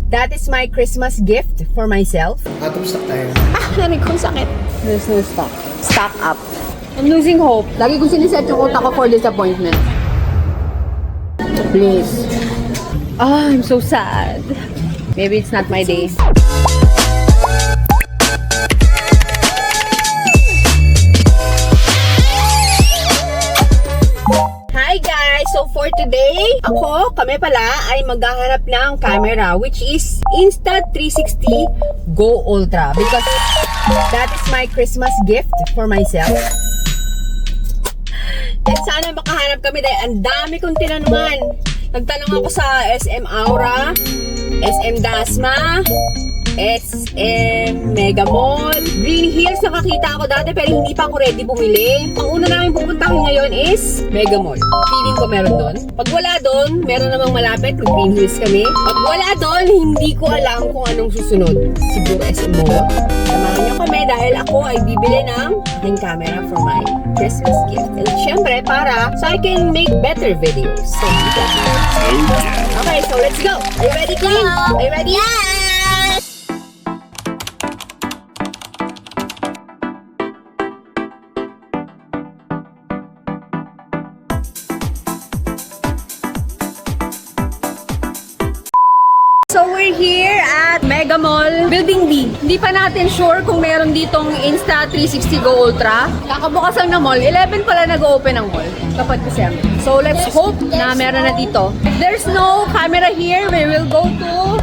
That is my Christmas gift for myself. Out of stock tayo. Narig kong sakit. There's no stock. Stock up. I'm losing hope. Lagi kong siniset yung utak ko for disappointment. Please. I'm so sad. Maybe it's not my day. Hi guys! So for today, kami pala ay maghahanap ng camera which is Insta360 Go Ultra because that is my Christmas gift for myself. And sana makahanap kami dahil ang dami kong tinanungan. Nagtanong ako sa SM Aura, SM Dasma, SM Mega Mall, Green Hills nakakita ako dati pero hindi pa ako ready bumili. Ang una namin pupuntahin ngayon is Mega Mall. Feeling ko meron doon. Pag wala doon, meron namang malapit, Green Hills kami. Pag wala doon, hindi ko alam kung anong susunod. Siguro SM Mall. Samahan niyo kami dahil ako ay bibili ng aking camera for my Christmas gift. And syempre para so I can make better videos. So, okay, so let's go. Are you ready, Queen? Are you ready? Yes! So we're here at Mega Mall, Building D. Hindi pa natin sure kung meron ditong Insta360 Go Ultra. Kakabukas lang ng mall. 11 pala nag-open ang mall. Kapag December. So let's hope na meron na dito. If there's no camera here, we will go to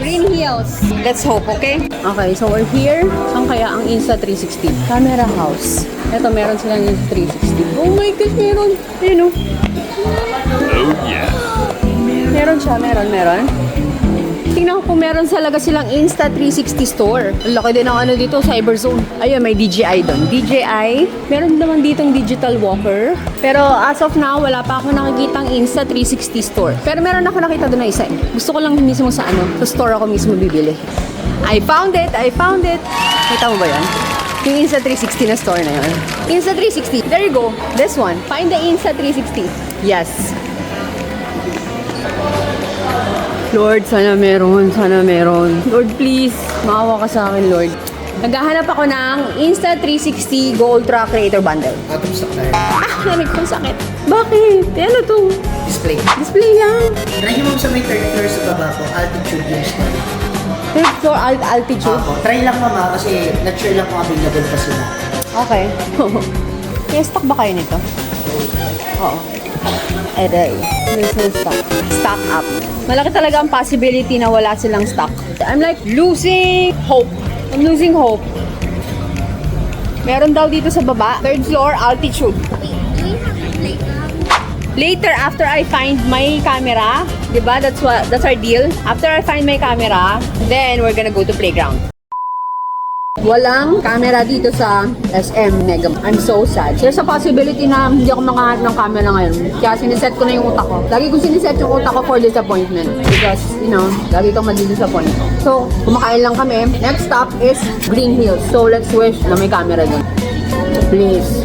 Green Hills. Let's hope, okay? Okay, so we're here. Saan kaya ang Insta360? Camera house. Ito, meron silang Insta360. Oh my gosh, meron. Ayun o. Oh yeah. Meron siya, meron. Tingnan ko kung meron talaga silang Insta360 store. Ang laki din ng ano dito, Cyberzone. Ayun, may DJI doon. DJI. Meron naman ditong digital walker. Pero as of now, wala pa ako nakikitang Insta360 store. Pero meron ako nakita doon na isa. Gusto ko lang mismo sa sa store ako mismo bibili. I found it! Kita mo ba yan? Yung Insta360 na store na yun. Insta360. There you go. This one. Find the Insta360. Yes. Lord, sana meron. Lord, please. Maawa ka sa akin, Lord. Naghahanap ako ng Insta360 Go Ultra Creator Bundle. Out of stock tayo. Narig kong sakit. Bakit? Ano to? Display. Display lang. Try nyo ma'am sa may third floor sa baba po. Altitude yung store. Third floor altitude. Ako. Try lang mama kasi not sure lang kung available pa sila. Okay. May stock ba kayo nito? Oo. Aray. There's no stock. Stock up. Malaki talaga ang possibility na wala silang stock. I'm like losing hope. I'm losing hope. Meron daw dito sa baba. Third floor altitude. Later, after I find my camera, diba? That's our deal. After I find my camera, then we're gonna go to playground. Walang camera dito sa SM Mega. I'm so sad. There's a possibility na hindi ako makahanap ng camera ngayon. Kaya siniset ko na yung utak ko. Lagi kong siniset yung utak ko for disappointment. Because, lagi kang madi-disappoint. So, kumakain lang kami. Next stop is Green Hills. So, let's wish na may camera dun. Please.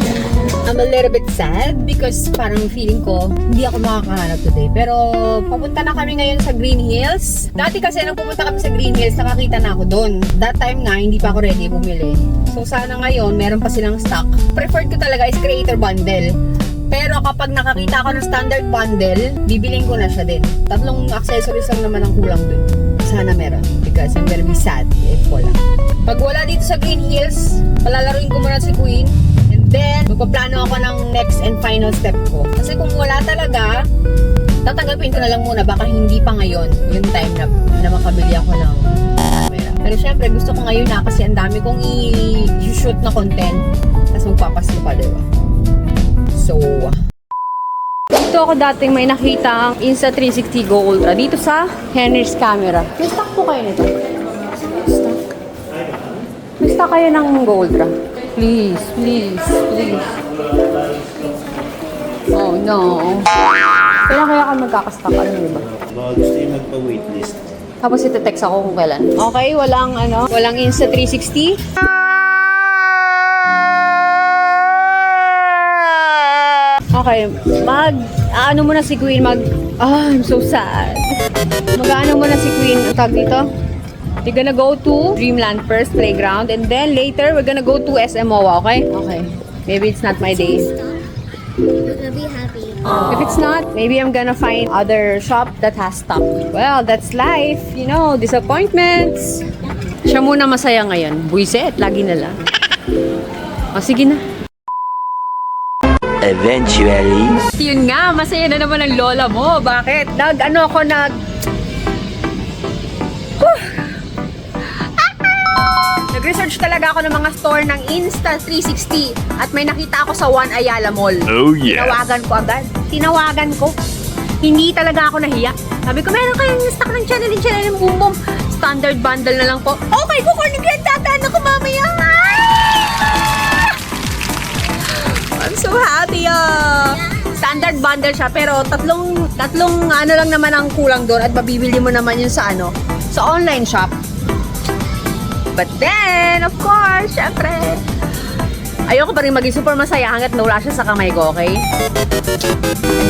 I'm a little bit sad because parang feeling ko hindi ako makakahanap today. Pero papunta na kami ngayon sa Green Hills. Dati kasi nung pumunta kami sa Green Hills, nakakita na ako doon. That time nga, hindi pa ako ready bumili. So sana ngayon, meron pa silang stock. Preferred ko talaga is Creator Bundle. Pero kapag nakakita ako ng Standard Bundle, bibiling ko na siya din. 3 accessories lang naman ang kulang doon. Sana meron because I'm gonna be sad if wala. Pag wala dito sa Green Hills, palalaruin ko muna si Queen. Then, magpaplano ako ng next and final step ko. Kasi kung wala talaga, tatanggapin ko na lang muna. Baka hindi pa ngayon yung time na makabili ako ng camera. Pero syempre, gusto ko ngayon na kasi ang dami kong i-shoot na content. Tapos magpapasko pa, diba? So, dito ako dating may nakita ang Insta360 Go Ultra. Dito sa Henry's Camera. May stock po kayo nito? May stock kayo ng Go Ultra? Please. Oh no. Kailan kaya ka magkakastock? Ano ba? Baka gusto yung magpa-waitlist. Tapos iti-text ako kung kailan. Okay, walang Insta360. Okay, Ano mo na si Queen I'm so sad. Mag-ano mo na si Queen. Ang tag dito? We're gonna go to Dreamland first playground and then later we're gonna go to SMOA, okay? Okay. Maybe it's not my day. You're gonna be happy. If it's not, maybe I'm gonna find other shop that has stock. Well, that's life. You know, disappointments. Siya muna masaya ngayon. Buiset, lagi na lang. O, sige na. Eventually. Yun nga, masaya na naman ang lola mo. Bakit? Nag-research talaga ako ng mga store ng Insta360 at may nakita ako sa One Ayala Mall. Oh, yes. Tinawagan ko agad. Tinawagan ko. Hindi talaga ako nahiya. Sabi ko, meron kayong stock ng channel ng Boom Boom. Standard bundle na lang po. Okay ko, Cornigret, dadaan ako mamaya. I'm so happy, Standard bundle siya, pero tatlong ano lang naman ang kulang doon at mabibili mo naman yun sa online shop. But then, of course, syempre, ayoko pa rin maging super masaya hanggat nawala siya sa kamay ko, okay?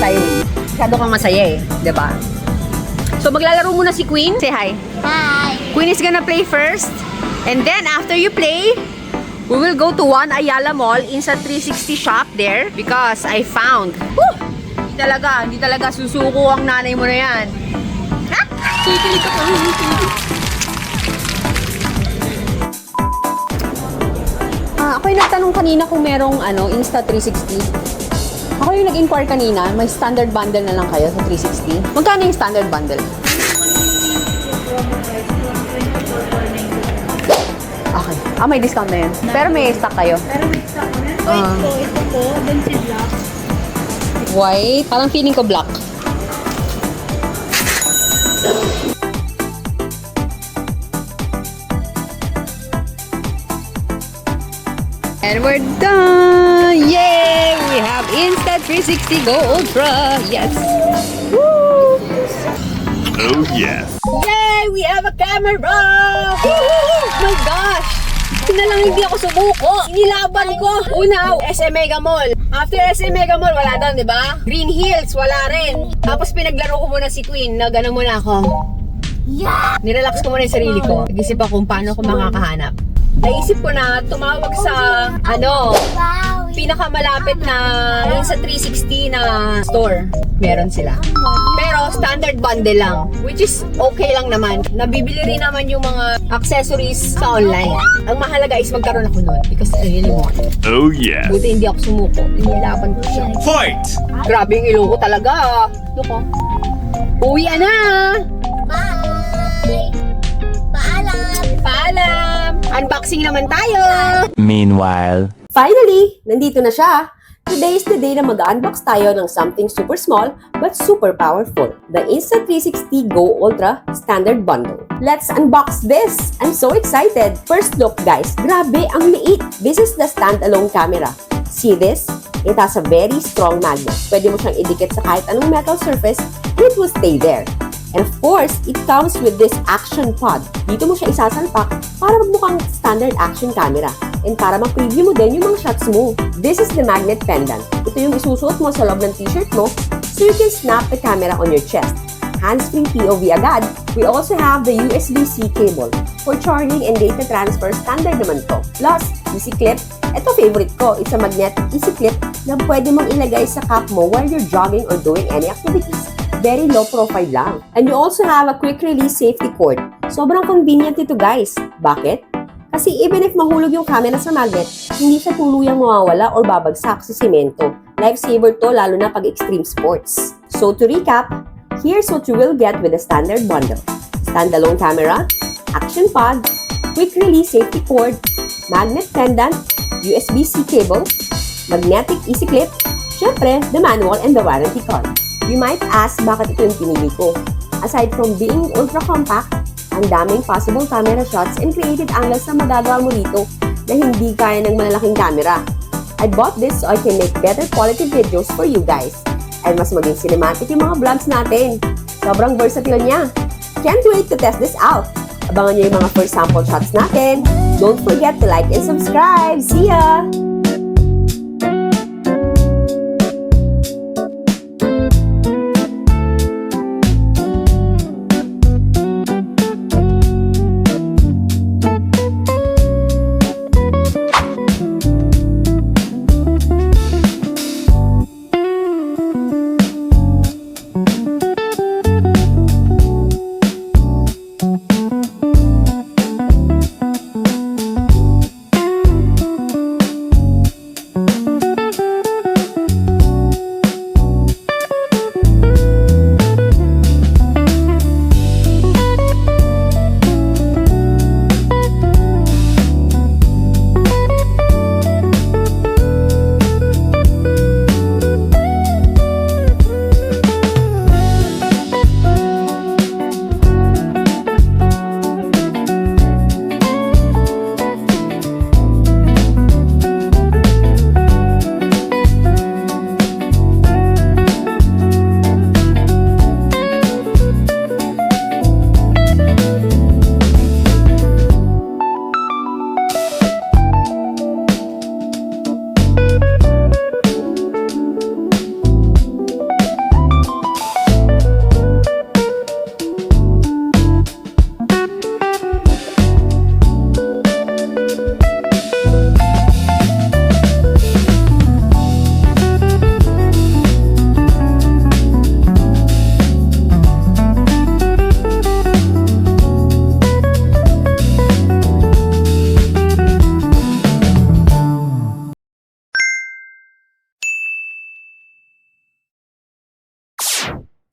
Tayo, masyado kang masaya eh, diba? So, maglalaro muna si Queen. Say hi. Bye. Queen is gonna play first. And then, after you play, we will go to One Ayala Mall in sa 360 shop there because I found. Hindi talaga susuko ang nanay mo na yan. Ha? Kikilig ako. Ako yung nagtanong kanina kung merong Insta360. Ako yung nag-inquire kanina, may standard bundle na lang kayo sa 360. Magkano yung standard bundle? Okay. May discount na yun. Pero may stock kayo. Pero may stock ko na. Ito po, dun si Black. White. Parang feeling ko black. And we're done! Yay! We have Insta360 Go Ultra! Yes! Woo! Oh, yes. Yay! We have a camera! Woo! Oh my gosh! Hindi na lang hindi ako sumuko. Inilaban ko. Una, SM Mega Mall. After SM Mega Mall, wala doon, di ba? Green Hills, wala rin. Tapos pinaglaro ko muna si Queen. Nagano muna ako. Yeah! Nirelax ko muna yung sarili ko. Nag-isip ako kung paano ko makakahanap. Naisip ko na tumawag sa, Wow! pinakamalapit na Insta360 na store. Meron sila. Pero standard bundle lang. Which is okay lang naman. Nabibili rin naman yung mga accessories sa online. Ang mahalaga is magkaroon ako nun because I really want it. Oh, yes. Buti hindi ako sumuko. Inilaban ko siya. Fight! Grabe yung ilo ko talaga. Luko. Uwi na! Bye! Paalam! Paalam! Unboxing naman tayo! Meanwhile. Finally, nandito na siya. Today is the day na mag-unbox tayo ng something super small but super powerful. The Insta360 Go Ultra Standard Bundle. Let's unbox this! I'm so excited! First look guys, grabe ang liit! This is the standalone camera. See this? It has a very strong magnet. Pwede mo siyang idikit sa kahit anong metal surface and it will stay there. And of course, it comes with this action pod. Dito mo siya isasalpak para magmukhang standard action camera. And para ma-preview mo din yung mga shots mo. This is the magnet pendant. Ito yung isusuot mo sa loob ng t-shirt mo so you can snap the camera on your chest. Hands-free POV agad. We also have the USB-C cable. For charging and data transfer, standard naman to. Plus, easy clip. Ito favorite ko. It's a magnetic easy clip na pwede mong ilagay sa cap mo while you're jogging or doing any activities. Very low profile lang. And you also have a quick release safety cord. Sobrang convenient ito guys. Bakit? Kasi even if mahulog yung camera sa magnet, hindi siya tuluyang mawawala or babagsak sa simento. Lifesaver to lalo na pag extreme sports. So to recap, here's what you will get with the standard bundle. Standalone camera, action pod, quick release safety cord, magnet pendant, USB-C cable, magnetic easy clip, syempre, the manual and the warranty card. You might ask bakit ito yung pinili ko. Aside from being ultra compact, ang daming possible camera shots and creative angles na magagawa mo dito na hindi kaya ng malalaking camera. I bought this so I can make better quality videos for you guys. And mas maging cinematic yung mga vlogs natin. Sobrang versatile niya. Can't wait to test this out. Abangan niyo yung mga first sample shots natin. Don't forget to like and subscribe. See ya! Bye!